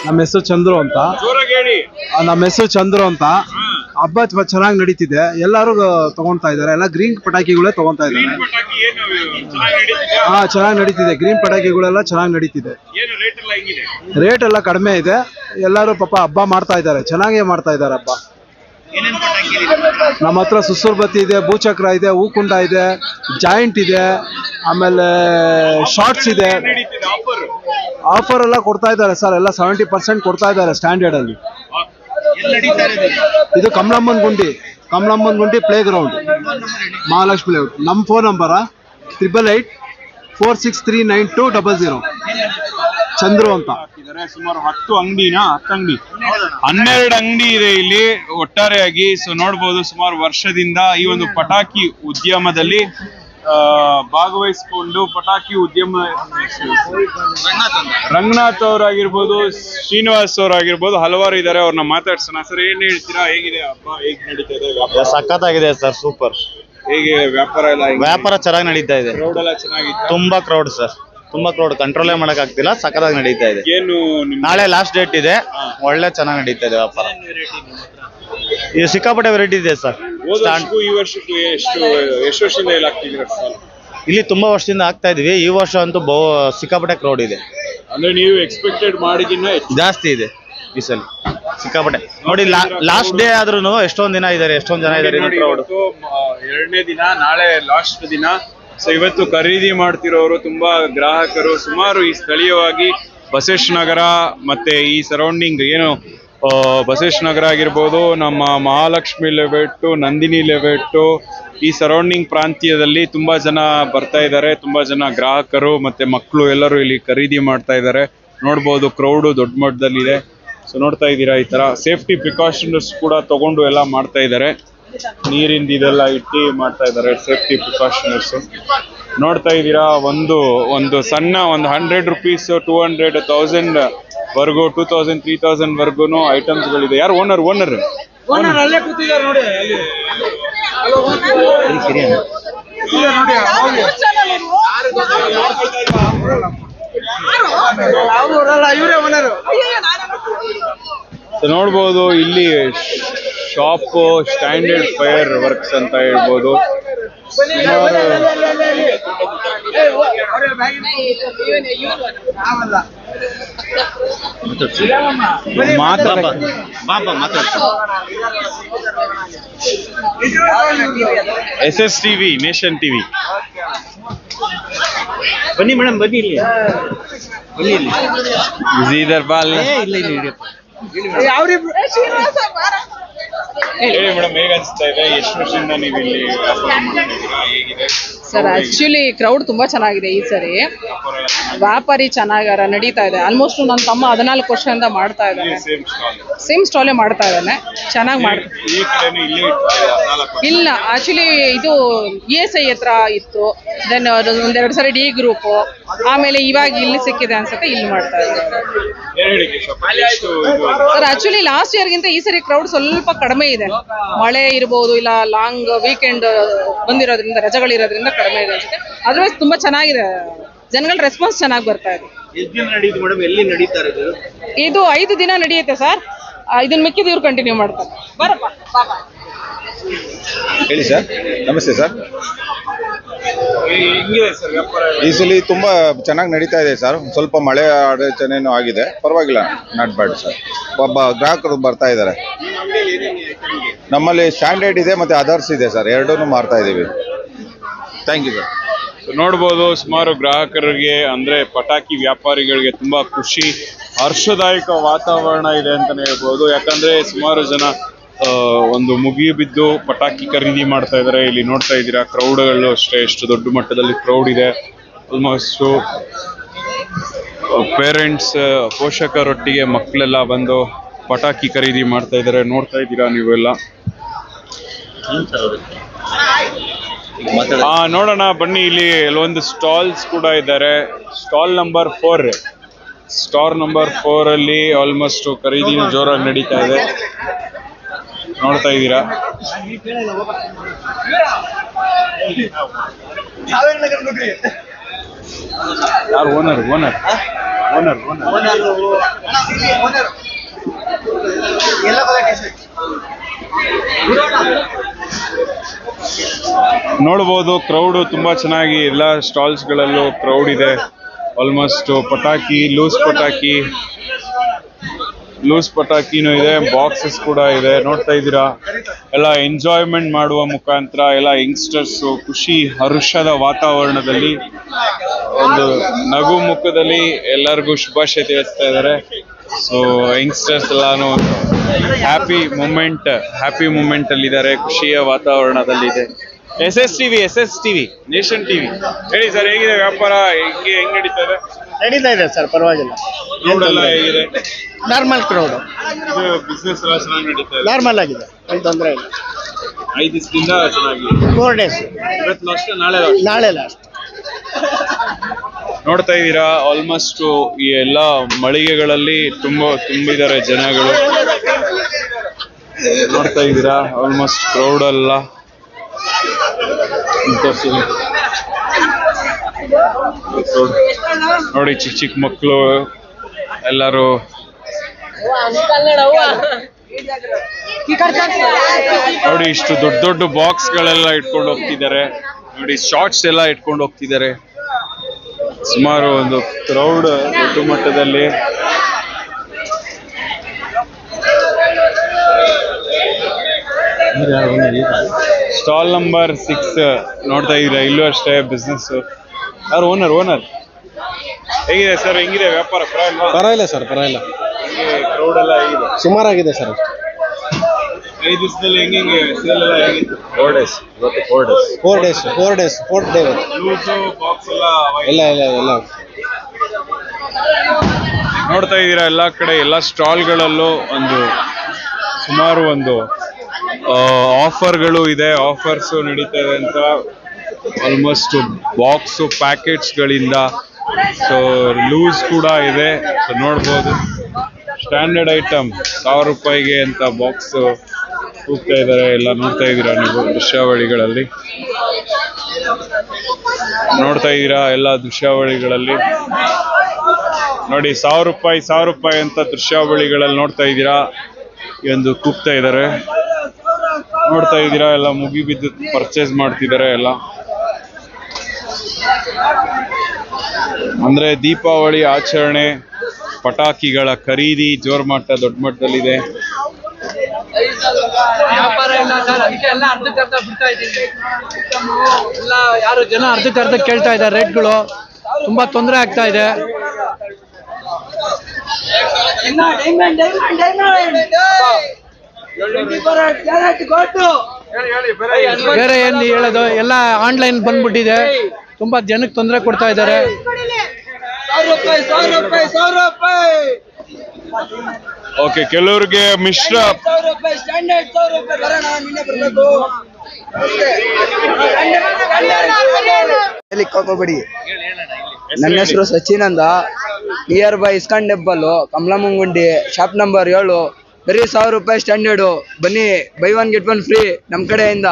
ನಮ್ಮ ಹೆಸರು ಚಂದ್ರು ಅಂತ. ಹಬ್ಬ ಚೆನ್ನಾಗಿ ನಡೀತಿದೆ. ಎಲ್ಲರೂ ತಗೊಂತಾ ಇದಾರೆ. ಎಲ್ಲ ಗ್ರೀನ್ ಪಟಾಕಿಗಳೇ ತಗೊಂತಾ ಇದ್ದಾರೆ. ಚೆನ್ನಾಗಿ ನಡೀತಿದೆ. ಗ್ರೀನ್ ಪಟಾಕಿಗಳೆಲ್ಲ ಚೆನ್ನಾಗಿ ನಡೀತಿದೆ. ರೇಟ್ ಎಲ್ಲ ಕಡಿಮೆ ಇದೆ. ಎಲ್ಲರೂ ಪಾಪ ಹಬ್ಬ ಮಾಡ್ತಾ ಇದ್ದಾರೆ. ಚೆನ್ನಾಗೇ ಮಾಡ್ತಾ ಇದ್ದಾರೆ ಹಬ್ಬ. ನಮ್ಮ ಹತ್ರ ಸುಸುರ್ ಬತ್ತಿ ಇದೆ, ಭೂಚಕ್ರ ಇದೆ, ಹೂಕುಂಡ ಇದೆ, ಜಾಯಿಂಟ್ ಇದೆ, ಆಮೇಲೆ ಶಾರ್ಟ್ಸ್ ಇದೆ. ಆಫರ್ ಎಲ್ಲ ಕೊಡ್ತಾ ಇದ್ದಾರೆ ಸರ್. ಎಲ್ಲ 70% ಕೊಡ್ತಾ ಇದ್ದಾರೆ ಸ್ಟ್ಯಾಂಡರ್ಡ್ ಅಲ್ಲಿ. ಇದು ಕಮಲಮ್ಮನ್ ಗುಂಡಿ ಪ್ಲೇ ಗ್ರೌಂಡ್, ಮಹಾಲಕ್ಷ್ಮಿ ಲೇಔಟ್. ನಮ್ಮ ಫೋನ್ ನಂಬರ್ 8884639200. ಚಂದ್ರು ಅಂತ. ಸುಮಾರು 10 ಅಂಗಡಿ 12 ಅಂಗಡಿ ಇದೆ ಇಲ್ಲಿ ಒಟ್ಟಾರೆಯಾಗಿ. ಸೊ ನೋಡ್ಬೋದು, ಸುಮಾರು ವರ್ಷದಿಂದ ಈ ಒಂದು ಪಟಾಕಿ ಉದ್ಯಮದಲ್ಲಿ ಭಾಗವಹಿಸಿಕೊಂಡು ಪಟಾಕಿ ಉದ್ಯಮ ರಂಗನಾಥ್ ಅವರಾಗಿರ್ಬೋದು, ಶ್ರೀನಿವಾಸ್ ಅವರಾಗಿರ್ಬೋದು, ಹಲವಾರು ಇದ್ದಾರೆ. ಅವ್ರನ್ನ ಮಾತಾಡ್ಸೋಣ. ಸರ್, ಏನ್ ಹೇಳ್ತೀರಾ? ಹೇಗಿದೆ ಹಬ್ಬ? ಹೇಗೆ ನಡೀತಾ ಇದೆ ವ್ಯಾಪಾರ? ಸಖತ್ತಾಗಿದೆ ಸರ್, ಸೂಪರ್. ಹೇಗೆ ವ್ಯಾಪಾರ ಎಲ್ಲ? ವ್ಯಾಪಾರ ಚೆನ್ನಾಗಿ ನಡೀತಾ ಇದೆ. ಕ್ರೌಡ್ ಎಲ್ಲ ಚೆನ್ನಾಗಿತ್ತು. ತುಂಬಾ ಕ್ರೌಡ್ ಸರ್, ತುಂಬಾ ಕ್ರೌಡ್. ಕಂಟ್ರೋಲೇ ಮಾಡಕ್ ಆಗ್ತಿಲ್ಲ. ಸಖತ್ತಾಗಿ ನಡೀತಾ ಇದೆ. ಏನು ನಾಳೆ ಲಾಸ್ಟ್ ಡೇಟ್ ಇದೆ. ಒಳ್ಳೆ ಚೆನ್ನಾಗಿ ನಡೀತಾ ಇದೆ ವ್ಯಾಪಾರ. ಇದು ಸಿಕ್ಕಾಪಟ್ಟೆ ವೆರೈಟಿ ಇದೆ ಸರ್. ಈ ವರ್ಷಕ್ಕೂ ಎಷ್ಟು ವರ್ಷದಿಂದ ಎಲ್ಲ ಆಗ್ತಿದ್ದೀರಾ? ಇಲ್ಲಿ ತುಂಬಾ ವರ್ಷದಿಂದ ಆಗ್ತಾ ಇದೀವಿ. ಈ ವರ್ಷ ಅಂತೂ ಸಿಕ್ಕಾಪಟ್ಟೆ ಕ್ರೌಡ್ ಇದೆ. ಅಂದ್ರೆ ನೀವು ಎಕ್ಸ್ಪೆಕ್ಟೆಡ್ ಮಾಡಿದಿನ ಜಾಸ್ತಿ ಇದೆ ಈ ಸಲ. ಸಿಕ್ಕಾಪಟ್ಟೆ ನೋಡಿ. ಲಾಸ್ಟ್ ಡೇ ಆದ್ರೂ ಎಷ್ಟೊಂದ್ ದಿನ ಇದಾರೆ, ಎಷ್ಟೊಂದ್ ಜನ ಇದಾರೆ. ಎರಡನೇ ದಿನ, ನಾಳೆ ಲಾಸ್ಟ್ ದಿನ. ಸೊ ಇವತ್ತು ಖರೀದಿ ಮಾಡ್ತಿರೋರು ತುಂಬಾ ಗ್ರಾಹಕರು ಸುಮಾರು ಈ ಸ್ಥಳೀಯವಾಗಿ ಬಸವೇಶ್ವರ ನಗರ ಮತ್ತೆ ಈ ಸರೌಂಡಿಂಗ್ ಏನು ಬಸವೇಶ್ವರ ನಗರ ಆಗಿರ್ಬೋದು, ನಮ್ಮ ಮಹಾಲಕ್ಷ್ಮಿ ಲೇಔಟ್, ನಂದಿನಿ ಲೇಔಟ್, ಈ ಸರೌಂಡಿಂಗ್ ಪ್ರಾಂತ್ಯದಲ್ಲಿ ತುಂಬಾ ಜನ ಬರ್ತಾ ಇದ್ದಾರೆ. ತುಂಬಾ ಜನ ಗ್ರಾಹಕರು ಮತ್ತೆ ಮಕ್ಕಳು ಎಲ್ಲರೂ ಇಲ್ಲಿ ಖರೀದಿ ಮಾಡ್ತಾ ಇದ್ದಾರೆ. ನೋಡ್ಬೋದು, ಕ್ರೌಡ್ ದೊಡ್ಡ ಮಟ್ಟದಲ್ಲಿದೆ. ಸೊ ನೋಡ್ತಾ ಇದ್ದೀರಾ, ಈ ತರ ಸೇಫ್ಟಿ ಪ್ರಿಕಾಷನ್ಸ್ ಕೂಡ ತಗೊಂಡು ಎಲ್ಲ ಮಾಡ್ತಾ ಇದ್ದಾರೆ. ನೀರಿಂದ ಇದೆಲ್ಲ ಇಟ್ಟು ಮಾಡ್ತಾ ಇದ್ದಾರೆ ಸೇಫ್ಟಿ ಪ್ರಿಕಾಷನರ್ಸ್. ನೋಡ್ತಾ ಇದ್ದೀರಾ, ಒಂದು ಸಣ್ಣ 100 ರೂಪೀಸ್, 200, 1000 ವರ್ಗು, 2000, 3000 ವರ್ಗುನು ಐಟಮ್ಸ್ ಗಳಿದೆ. ಯಾರು ಓನರ್? ಅಲ್ಲೇ ಕೂತಿದ್ದಾರೆ ನೋಡಿ. ನೋಡ್ಬೋದು, ಇಲ್ಲಿ ಶಾಪ್ ಸ್ಟ್ಯಾಂಡರ್ಡ್ ಫೈರ್ ವರ್ಕ್ಸ್ ಅಂತ ಹೇಳ್ಬೋದು. SS TV, nation TV. ಬನ್ನಿ ಮೇಡಮ್, ಬನ್ನಿ ಇಲ್ಲಿ. ಹೇಳಿ ಮೇಡಮ್, ಹೇಗೆ ಅನಿಸ್ತಾ ಇದೆ? ಎಷ್ಟು ವರ್ಷದಿಂದ ನೀವು ಇಲ್ಲಿ ವ್ಯಾಪಾರ ಮಾಡ್ತಿದ್ದೀರಾ? ಹೇಗಿದೆ ಸರ್? ಆಕ್ಚುಲಿ ಕ್ರೌಡ್ ತುಂಬಾ ಚೆನ್ನಾಗಿದೆ ಈ ಸರಿ. ವ್ಯಾಪಾರಿ ಚೆನ್ನಾಗಾರ ನಡೀತಾ ಇದೆ. ಆಲ್ಮೋಸ್ಟ್ ನನ್ನ ತಮ್ಮ 14 ವರ್ಷದಿಂದ ಮಾಡ್ತಾ ಇದ್ದಾನೆ. ಸೇಮ್ ಸ್ಟಾಲೇ ಮಾಡ್ತಾ ಇದ್ದಾನೆ. ಚೆನ್ನಾಗಿ ಮಾಡ್ತಾ. ಇಲ್ಲ, ಆಕ್ಚುಲಿ ಇದು ESI ಹತ್ರ ಇತ್ತು. ದೆನ್ ಒಂದೆರಡು ಸರಿ D ಗ್ರೂಪ್, ಆಮೇಲೆ ಇವಾಗ ಇಲ್ಲಿ ಸಿಕ್ಕಿದೆ ಅನ್ಸುತ್ತೆ, ಇಲ್ಲಿ ಮಾಡ್ತಾ ಇದ್ದಾರೆ. ಸರ್ ಆಕ್ಚುಲಿ ಲಾಸ್ಟ್ ಇಯರ್ಗಿಂತ ಈ ಸರಿ ಕ್ರೌಡ್ ಸ್ವಲ್ಪ ಕಡಿಮೆ ಇದೆ. ಮಳೆ ಇರ್ಬೋದು, ಇಲ್ಲ ಲಾಂಗ್ ವೀಕೆಂಡ್ ಬಂದಿರೋದ್ರಿಂದ, ರಜೆಗಳಿರೋದ್ರಿಂದ ಕಡಿಮೆ ಇದೆ ಅನ್ಸುತ್ತೆ. ಅದರ್ವೈಸ್ ತುಂಬಾ ಚೆನ್ನಾಗಿದೆ. ಜನಗಳ ರೆಸ್ಪಾನ್ಸ್ ಚೆನ್ನಾಗಿ ಬರ್ತಾ ಇದೆ. ಎಲ್ಲಿ ನಡೀತಾರೆ ಇದು 5 ದಿನ ನಡೆಯುತ್ತೆ ಸರ್. ಇದನ್ನ ಮಿಕ್ಕಿದ ಇವ್ರು ಕಂಟಿನ್ಯೂ ಮಾಡ್ತಾರೆ. ಬರಪ್ಪ ಬಾಬಾ. ಹೇಳಿ ಸರ್. ನಮಸ್ತೆ ಸರ್. ಈ ಸಲ ತುಂಬಾ ಚೆನ್ನಾಗಿ ನಡೀತಾ ಇದೆ ಸರ್. ಸ್ವಲ್ಪ ಮಳೆ ಅಡಚಣೆನೂ ಆಗಿದೆ, ಪರವಾಗಿಲ್ಲ, ನಾಟ್ ಬ್ಯಾಡ್ ಸರ್. ಒಬ್ಬ ಗ್ರಾಹಕರು ಬರ್ತಾ ಇದ್ದಾರೆ. ನಮ್ಮಲ್ಲಿ ಸ್ಟ್ಯಾಂಡರ್ಡ್ ಇದೆ ಮತ್ತೆ ಅದರ್ಸ್ ಇದೆ ಸರ್, ಎರಡನ್ನೂ ಮಾರ್ತಾ ಇದ್ದೀವಿ. Thank you sir. ನೋಡ್ಬೋದು, ಸುಮಾರು ಗ್ರಾಹಕರಿಗೆ ಅಂದ್ರೆ ಪಟಾಕಿ ವ್ಯಾಪಾರಿಗಳಿಗೆ ತುಂಬಾ ಖುಷಿ, ಹರ್ಷದಾಯಕ ವಾತಾವರಣ ಇದೆ ಅಂತಾನೆ ಹೇಳ್ಬೋದು. ಯಾಕಂದ್ರೆ ಸುಮಾರು ಜನ ಒಂದು ಮುಗಿಬಿದ್ದು ಪಟಾಕಿ ಖರೀದಿ ಮಾಡ್ತಾ ಇದ್ದಾರೆ. ಇಲ್ಲಿ ನೋಡ್ತಾ ಇದ್ದೀರಾ, ಕ್ರೌಡ್ಗಳು ಅಷ್ಟೇ ಎಷ್ಟು ದೊಡ್ಡ ಮಟ್ಟದಲ್ಲಿ ಕ್ರೌಡ್ ಇದೆ. ಆಲ್ಮೋಸ್ಟ್ ಪೇರೆಂಟ್ಸ್, ಪೋಷಕರೊಟ್ಟಿಗೆ ಮಕ್ಕಳೆಲ್ಲ ಬಂದು ಪಟಾಕಿ ಖರೀದಿ ಮಾಡ್ತಾ ಇದ್ದಾರೆ. ನೋಡ್ತಾ ಇದ್ದೀರಾ ನೀವೆಲ್ಲ. ನೋಡೋಣ ಬನ್ನಿ. ಇಲ್ಲಿ ಕೆಲವೊಂದು ಸ್ಟಾಲ್ಸ್ ಕೂಡ ಇದ್ದಾರೆ. ಸ್ಟಾಲ್ ನಂಬರ್ 4 ಅಲ್ಲಿ ಆಲ್ಮೋಸ್ಟ್ ಖರೀದಿ ಜೋರಾಗಿ ನಡೀತಾ ಇದೆ. ನೋಡ್ತಾ ಇದ್ದೀರಾ. ಯಾರು ಓನರ್? ನೋಡ್ಬೋದು ಕ್ರೌಡ್ ತುಂಬಾ ಚೆನ್ನಾಗಿ ಎಲ್ಲ ಸ್ಟಾಲ್ಸ್ಗಳಲ್ಲೂ ಕ್ರೌಡ್ ಇದೆ. ಆಲ್ಮೋಸ್ಟ್ ಲೂಸ್ ಪಟಾಕಿನೂ ಇದೆ, ಬಾಕ್ಸಸ್ ಕೂಡ ಇದೆ. ನೋಡ್ತಾ ಇದ್ದೀರಾ ಎಲ್ಲ ಎಂಜಾಯ್ಮೆಂಟ್ ಮಾಡುವ ಮುಖಾಂತರ ಎಲ್ಲ ಯಂಗ್ಸ್ಟರ್ಸ್ ಖುಷಿ ಹರ್ಷದ ವಾತಾವರಣದಲ್ಲಿ ಒಂದು ನಗು ಮುಖದಲ್ಲಿ ಎಲ್ಲರಿಗೂ ಶುಭಾಶಯ ತಿಳಿಸ್ತಾ ಇದ್ದಾರೆ. ಸೊ ಯಂಗ್ಸ್ಟರ್ಸ್ ಎಲ್ಲಾನು ಹ್ಯಾಪಿ ಮೂಮೆಂಟ್ ಅಲ್ಲಿ ಇದ್ದಾರೆ, ಖುಷಿಯ ವಾತಾವರಣದಲ್ಲಿದೆ. S S TV nation TV ಹೇಳಿ ಸರ್, ಹೇಗಿದೆ ವ್ಯಾಪಾರ? ಹೆಂಗ್ ನಡೀತಾ ಇದೆ ಸರ್, ಪರವಾಗಿಲ್ಲ. ಕ್ರೌಡ್ ಎಲ್ಲ ಹೇಗಿದೆ? ನಾರ್ಮಲ್ ಕ್ರೌಡ್, ಬಿಸ್ನೆಸ್ ಎಲ್ಲ ಚೆನ್ನಾಗಿ ನಡೀತಾ ಇದೆ, ನಾರ್ಮಲ್ ಆಗಿದೆ, ಏನು ತೊಂದರೆ ಇಲ್ಲ. 5 ದಿವಸದಿಂದ ಚೆನ್ನಾಗಿ 4 days, ಇವತ್ತು ಲಾಸ್ಟ್, ನಾಳೆ ಲಾಸ್ಟ್. ನೋಡ್ತಾ ಇದ್ದೀರಾ ಆಲ್ಮೋಸ್ಟ್ ಈ ಎಲ್ಲ ಮಳಿಗೆಗಳಲ್ಲಿ ತುಂಬಿದ್ದಾರೆ ಜನಗಳು. ನೋಡ್ತಾ ಇದ್ದೀರಾ ಆಲ್ಮೋಸ್ಟ್ ಕ್ರೌಡ್ ಎಲ್ಲ ನೋಡಿ, ಚಿಕ್ಕ ಮಕ್ಕಳು ಎಲ್ಲರೂ ನೋಡಿ ಇಷ್ಟು ದೊಡ್ಡ ಬಾಕ್ಸ್ ಗಳೆಲ್ಲ ಇಟ್ಕೊಂಡು ಹೋಗ್ತಿದ್ದಾರೆ. ನೋಡಿ ಶಾರ್ಟ್ಸ್ ಎಲ್ಲ ಇಟ್ಕೊಂಡು ಹೋಗ್ತಿದ್ದಾರೆ. ಸುಮಾರು ಒಂದು ಕ್ರೌಡ್ ದೊಡ್ಡ ಮಟ್ಟದಲ್ಲಿ. ಸ್ಟಾಲ್ ನಂಬರ್ 6 ನೋಡ್ತಾ ಇದ್ದೀರಾ, ಇಲ್ಲೂ ಅಷ್ಟೇ ಬಿಸ್ನೆಸ್. ಯಾರು ಓನರ್ ಹೇಗಿದೆ ಸರ್? ಹೆಂಗಿದೆ ವ್ಯಾಪಾರ? ಪರವಾಗಿಲ್ಲ ಸರ್, ಪರವಾಗಿಲ್ಲ. ಕ್ರೌಡ್ ಎಲ್ಲ ಹೇಗಿದೆ? ಸುಮಾರಾಗಿದೆ ಸರ್. 5 ದಿವಸದಲ್ಲಿ ಹೆಂಗೆ ಸೇಲ್ ಎಲ್ಲ ಹೇಗಿತ್ತು? 4 days. ಲೂಸು ಬಾಕ್ಸ್ ಎಲ್ಲ ನೋಡ್ತಾ ಇದ್ದೀರಾ ಎಲ್ಲ ಕಡೆ ಎಲ್ಲ ಸ್ಟಾಲ್ಗಳಲ್ಲೂ ಸುಮಾರು ಆಫರ್ಗಳು ಇದೆ, ಆಫರ್ಸ್ ನಡೀತಾ ಇದೆ ಅಂತ. ಆಲ್ಮೋಸ್ಟ್ ಬಾಕ್ಸು ಪ್ಯಾಕೆಟ್ಸ್ಗಳಿಂದ ಸೊ ಲೂಸ್ ಕೂಡ ಇದೆ. ಸೊ ನೋಡ್ಬೋದು ಸ್ಟ್ಯಾಂಡರ್ಡ್ ಐಟಮ್ 1000 ರೂಪಾಯಿಗೆ ಅಂತ ಬಾಕ್ಸ್ ಹೋಗ್ತಾ ಇದ್ದಾರೆ. ಎಲ್ಲ ನೋಡ್ತಾ ಇದ್ದೀರಾ ನೀವು ದೃಶ್ಯಾವಳಿಗಳಲ್ಲಿ, ಎಲ್ಲ ದೃಶ್ಯಾವಳಿಗಳಲ್ಲಿ ನೋಡಿ 1000 ರೂಪಾಯಿ ಅಂತ ದೃಶ್ಯಾವಳಿಗಳಲ್ಲಿ ನೋಡ್ತಾ ಇದ್ದೀರಾ. ಈ ಒಂದು ಕೂಗ್ತಾ ಇದ್ದಾರೆ, ನೋಡ್ತಾ ಇದ್ದೀರಾ ಎಲ್ಲ ಮುಗಿಬಿದ್ದು ಪರ್ಚೇಸ್ ಮಾಡ್ತಿದ್ದಾರೆ ಎಲ್ಲ. ಅಂದ್ರೆ ದೀಪಾವಳಿ ಆಚರಣೆ, ಪಟಾಕಿಗಳ ಖರೀದಿ ದೊಡ್ಡ ಮಟ್ಟದಲ್ಲಿದೆ. ವ್ಯಾಪಾರ ಇಲ್ಲ ಸರ್, ಅದಕ್ಕೆ ಎಲ್ಲ ಅರ್ಧಕ್ಕರ್ಧ ಬಿಡ್ತಾ ಇದ್ದೀವಿ. ಎಲ್ಲ ಯಾರು ಜನ ಅರ್ಧಕ್ಕರ್ಧ ಕೇಳ್ತಾ ಇದ್ದಾರೆ. ರೇಟ್ಗಳು ತುಂಬಾ ತೊಂದರೆ ಆಗ್ತಾ ಇದೆ. ಬೇರೆ ಏನ್ ಹೇಳೋದು, ಎಲ್ಲ ಆನ್ಲೈನ್ ಬಂದ್ಬಿಟ್ಟಿದೆ. ತುಂಬಾ ಜನಕ್ಕೆ ತೊಂದರೆ ಕೊಡ್ತಾ ಇದ್ದಾರೆ. 1000 ರೂಪಾಯಿ. ಓಕೆ, ಕೆಲವ್ರಿಗೆ ಮಿಶ್ರ. 1000 ರೂಪಾಯಿ ಸ್ಟ್ಯಾಂಡರ್ಡ್, 1000 ರೂಪಾಯಿ ಬರೋಣ, ನಿನ್ನೆ ಬರಬೇಕು. ಹೋಗ್ಬೇಡಿ. ನನ್ನ ಹೆಸರು ಸಚಿನ್ ಅಂತ, ನಿಯರ್ ಬೈ ಇಸ್ಕಾನ್ ಟೆಂಪಲ್, ಕಮಲಮಂಗುಂಡಿ, ಶಾಪ್ ನಂಬರ್ 7. ಬರೀ 1000 ರೂಪಾಯಿ ಸ್ಟ್ಯಾಂಡರ್ಡು. ಬನ್ನಿ, ಬೈ 1 get 1 ಫ್ರೀ ನಮ್ಮ ಕಡೆಯಿಂದ.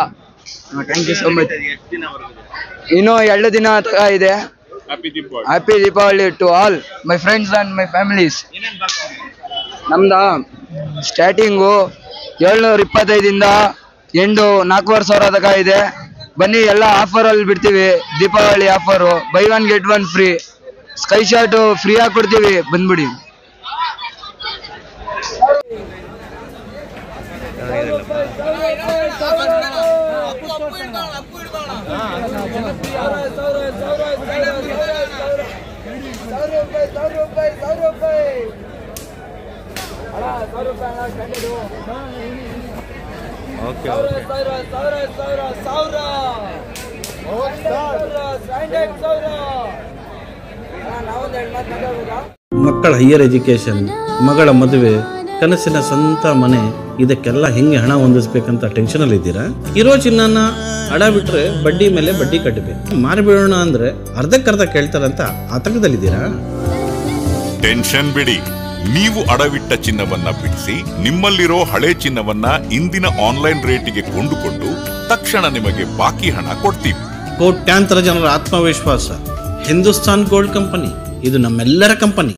Thank you so much. ಇನ್ನು 2 ದಿನ ಇದೆ. Happy Deepavali to all my friends and my families. ನಮ್ದ ಸ್ಟಾರ್ಟಿಂಗು 725ಇಂದ ಎಂಡು 4500 ತನಕ ಇದೆ. ಬನ್ನಿ, ಎಲ್ಲ ಆಫರಲ್ಲಿ ಬಿಡ್ತೀವಿ. ದೀಪಾವಳಿ ಆಫರು, ಬೈ 1 get 1 ಫ್ರೀ. ಸ್ಕೈ ಶಾರ್ಟು ಫ್ರೀ ಆಗಿ ಕೊಡ್ತೀವಿ, ಬಂದ್ಬಿಡಿ. ಮಕ್ಕಳ ಹೈಯರ್ ಎಜುಕೇಶನ್, ಮಗಳ ಮದುವೆ, ಕನಸಿನ ಸ್ವಂತ ಮನೆ, ಇದಕ್ಕೆಲ್ಲ ಹೆಂಗೆ ಹಣ ಹೊಂದಿಸ್ಬೇಕಂತ ಟೆನ್ಷನ್ ಇದ್ದೀರಾ? ಇರೋ ಚಿನ್ನನ ಅಡ ಬಿಟ್ರೆ ಬಡ್ಡಿ ಮೇಲೆ ಬಡ್ಡಿ ಕಟ್ಟಬೇಕು. ಮಾರಿಬಿಡೋಣ ಅಂದ್ರೆ ಅರ್ಧಕ್ಕರ್ಧ ಕೇಳ್ತಾರಂತ ಆತಂಕದಲ್ಲಿದ್ದೀರಾ? ಟೆನ್ಷನ್ ಬಿಡಿ, ನೀವು ಅಡವಿಟ್ಟ ಚಿನ್ನವನ್ನ ಬಿಡಿಸಿ ನಿಮ್ಮಲ್ಲಿರೋ ಹಳೆ ಚಿನ್ನವನ್ನ ಇಂದಿನ ಆನ್ಲೈನ್ ರೇಟಿಗೆ ಕೊಂಡುಕೊಂಡು ತಕ್ಷಣ ನಿಮಗೆ ಬಾಕಿ ಹಣ ಕೊಡ್ತೀವಿ. ಕೋಟ್ಯಾಂತರ ಜನರ ಆತ್ಮವಿಶ್ವಾಸ ಹಿಂದೂಸ್ತಾನ್ ಗೋಲ್ಡ್ ಕಂಪನಿ, ಇದು ನಮ್ಮೆಲ್ಲರ ಕಂಪನಿ.